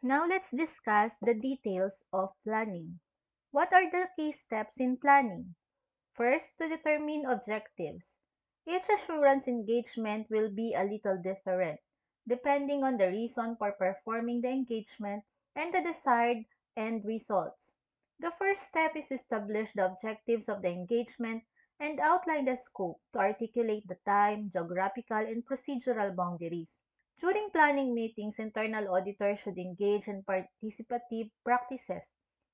Now let's discuss the details of planning. What are the key steps in planning? First, to determine objectives. Each assurance engagement will be a little different, depending on the reason for performing the engagement and the desired end results. The first step is to establish the objectives of the engagement and outline the scope to articulate the time, geographical, and procedural boundaries. During planning meetings, internal auditors should engage in participative practices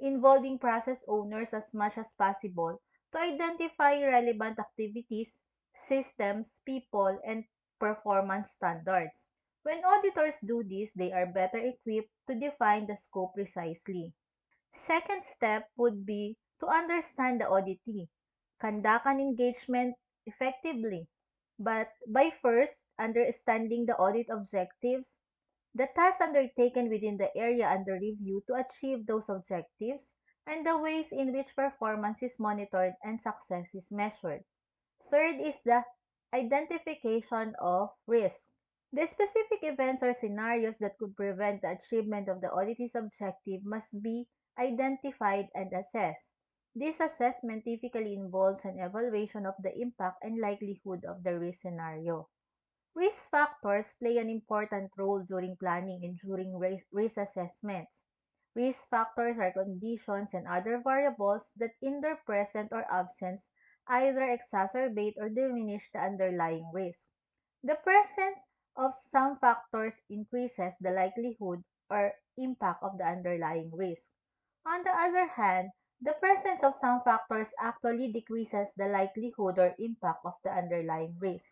involving process owners as much as possible to identify relevant activities, systems, people, and performance standards. When auditors do this, they are better equipped to define the scope precisely. Second step would be to understand the auditee. Conduct an engagement effectively, but by first understanding the audit objectives, the tasks undertaken within the area under review to achieve those objectives, and the ways in which performance is monitored and success is measured. Third is the identification of risk. The specific events or scenarios that could prevent the achievement of the auditee's objective must be identified and assessed. This assessment typically involves an evaluation of the impact and likelihood of the risk scenario. Risk factors play an important role during planning and during risk assessments. Risk factors are conditions and other variables that in their presence or absence either exacerbate or diminish the underlying risk. The presence of some factors increases the likelihood or impact of the underlying risk. On the other hand, the presence of some factors actually decreases the likelihood or impact of the underlying risk.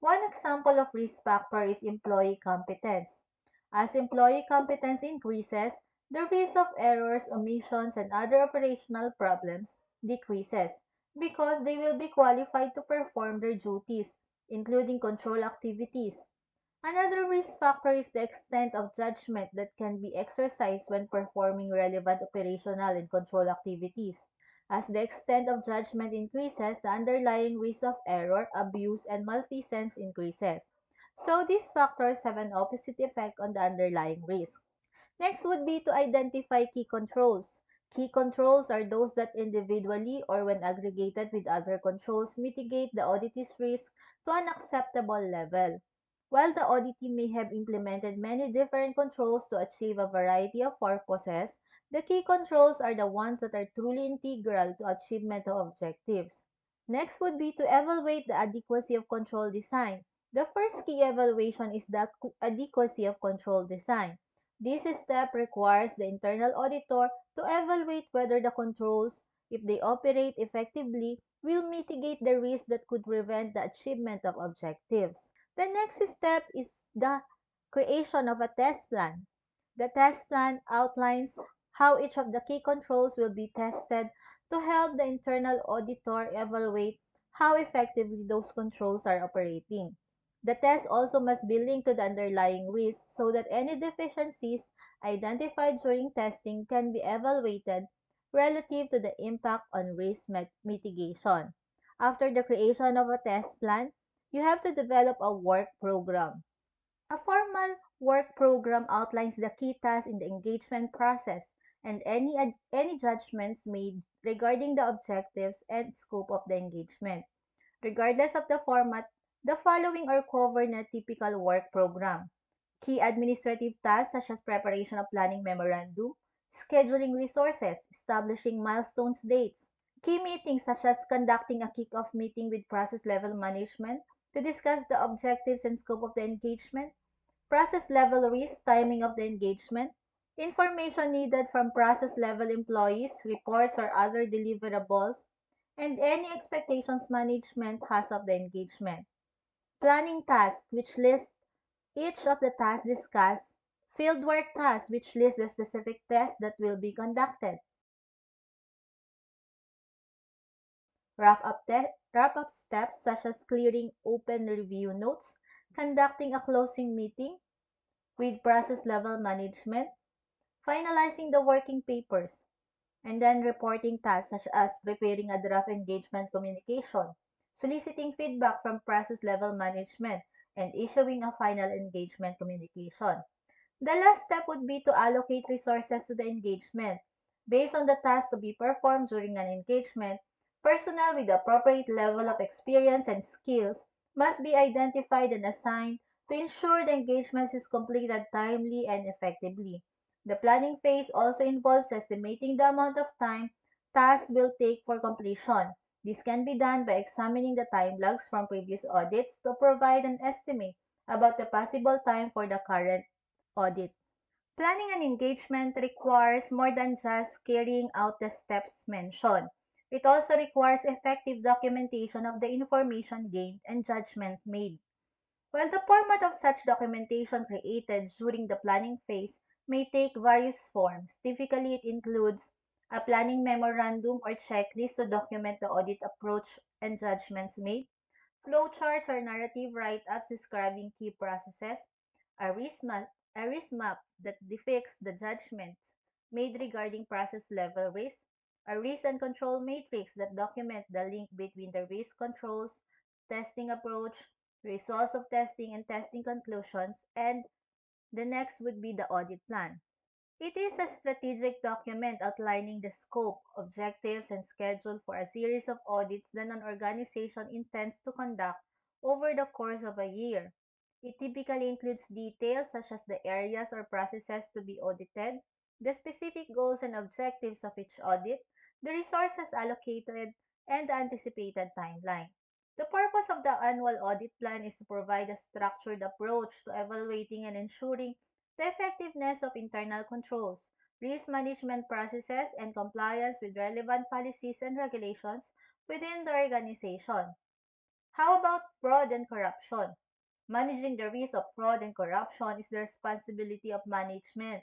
One example of risk factor is employee competence. As employee competence increases, the risk of errors, omissions, and other operational problems decreases because they will be qualified to perform their duties, including control activities. Another risk factor is the extent of judgment that can be exercised when performing relevant operational and control activities. As the extent of judgment increases, the underlying risk of error, abuse, and malfeasance increases. So these factors have an opposite effect on the underlying risk. Next would be to identify key controls. Key controls are those that individually or when aggregated with other controls mitigate the auditor's risk to an acceptable level. While the auditee may have implemented many different controls to achieve a variety of purposes, the key controls are the ones that are truly integral to achievement of objectives. Next would be to evaluate the adequacy of control design. The first key evaluation is the adequacy of control design. This step requires the internal auditor to evaluate whether the controls, if they operate effectively, will mitigate the risk that could prevent the achievement of objectives. The next step is the creation of a test plan. The test plan outlines how each of the key controls will be tested to help the internal auditor evaluate how effectively those controls are operating. The test also must be linked to the underlying risk so that any deficiencies identified during testing can be evaluated relative to the impact on risk mitigation. After the creation of a test plan, you have to develop a work program. A formal work program outlines the key tasks in the engagement process and any judgments made regarding the objectives and scope of the engagement. Regardless of the format, the following are covered in a typical work program. Key administrative tasks such as preparation of planning memorandum, scheduling resources, establishing milestones dates. Key meetings such as conducting a kick-off meeting with process level management to discuss the objectives and scope of the engagement, process level risk, timing of the engagement, information needed from process level employees, reports or other deliverables, and any expectations management has of the engagement. Planning tasks, which list each of the tasks discussed. Fieldwork tasks, which list the specific tests that will be conducted. Wrap-up steps such as clearing open review notes, conducting a closing meeting with process level management, finalizing the working papers, and then reporting tasks such as preparing a draft engagement communication, soliciting feedback from process level management, and issuing a final engagement communication. The last step would be to allocate resources to the engagement. Based on the task to be performed during an engagement, personnel with the appropriate level of experience and skills must be identified and assigned to ensure the engagement is completed timely and effectively. The planning phase also involves estimating the amount of time tasks will take for completion. This can be done by examining the time logs from previous audits to provide an estimate about the possible time for the current audit. Planning an engagement requires more than just carrying out the steps mentioned. It also requires effective documentation of the information gained and judgment made. While the format of such documentation created during the planning phase may take various forms, typically it includes a planning memorandum or checklist to document the audit approach and judgments made, flowcharts or narrative write-ups describing key processes, a risk map that depicts the judgments made regarding process level risk, a risk and control matrix that document the link between the risk controls, testing approach, results of testing and testing conclusions, and the next would be the audit plan. It is a strategic document outlining the scope, objectives, and schedule for a series of audits that an organization intends to conduct over the course of a year. It typically includes details such as the areas or processes to be audited, the specific goals and objectives of each audit, the resources allocated, and the anticipated timeline. The purpose of the annual audit plan is to provide a structured approach to evaluating and ensuring the effectiveness of internal controls, risk management processes, and compliance with relevant policies and regulations within the organization. How about fraud and corruption? Managing the risk of fraud and corruption is the responsibility of management.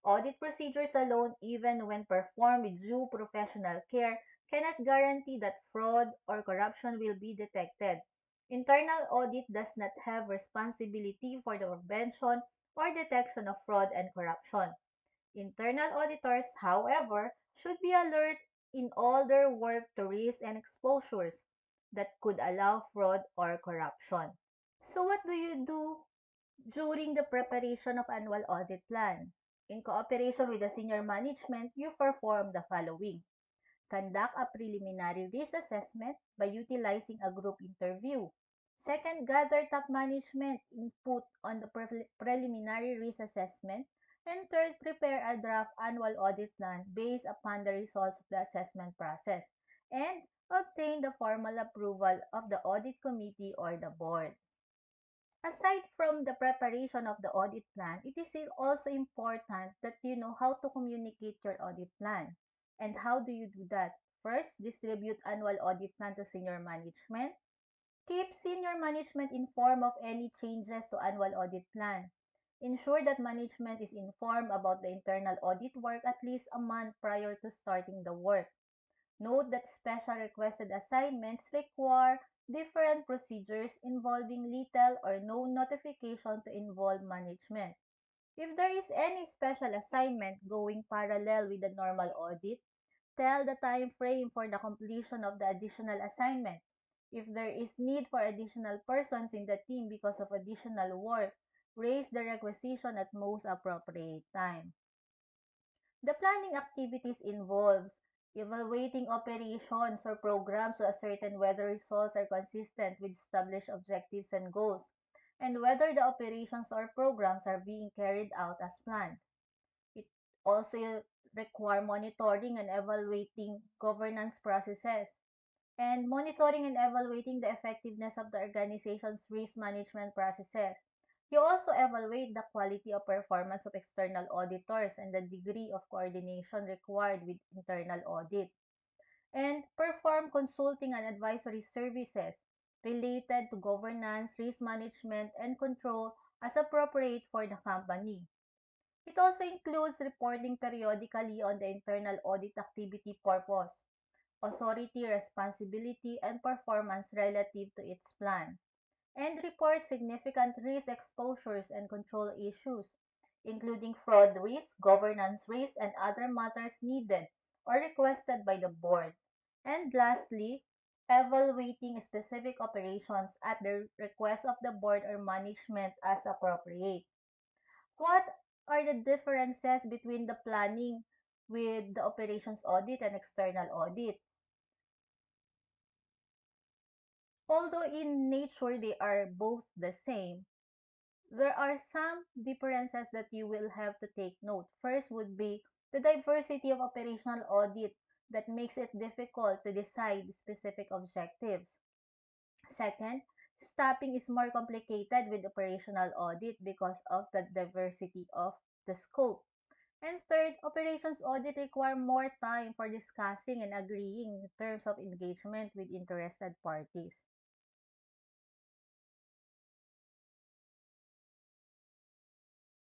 Audit procedures alone, even when performed with due professional care, cannot guarantee that fraud or corruption will be detected. Internal audit does not have responsibility for the prevention or detection of fraud and corruption. Internal auditors, however, should be alert in all their work to risks and exposures that could allow fraud or corruption. So what do you do during the preparation of annual audit plan? In cooperation with the senior management, you perform the following. Conduct a preliminary risk assessment by utilizing a group interview. Second, gather top management input on the preliminary risk assessment. And third, prepare a draft annual audit plan based upon the results of the assessment process. And obtain the formal approval of the audit committee or the board. Aside from the preparation of the audit plan, it is also important that you know how to communicate your audit plan. And how do you do that? First, distribute annual audit plan to senior management. Keep senior management informed of any changes to annual audit plan. Ensure that management is informed about the internal audit work at least a month prior to starting the work. Note that special requested assignments require different procedures involving little or no notification to involve management. If there is any special assignment going parallel with the normal audit, tell the time frame for the completion of the additional assignment. If there is need for additional persons in the team because of additional work, raise the requisition at most appropriate time. The planning activities involves evaluating operations or programs to ascertain whether results are consistent with established objectives and goals, and whether the operations or programs are being carried out as planned. It also requires monitoring and evaluating governance processes, and monitoring and evaluating the effectiveness of the organization's risk management processes. You also evaluate the quality of performance of external auditors and the degree of coordination required with internal audit, and perform consulting and advisory services related to governance, risk management, and control as appropriate for the company. It also includes reporting periodically on the internal audit activity purpose, authority, responsibility, and performance relative to its plan, and report significant risk exposures and control issues, including fraud risk, governance risk, and other matters needed or requested by the board. And lastly, evaluating specific operations at the request of the board or management as appropriate. What are the differences between the planning with the operations audit and external audit. Although in nature they are both the same, there are some differences that you will have to take note. First would be the diversity of operational audit that makes it difficult to decide specific objectives. Second, staffing is more complicated with operational audit because of the diversity of the scope. And third, operations audit require more time for discussing and agreeing terms of engagement with interested parties.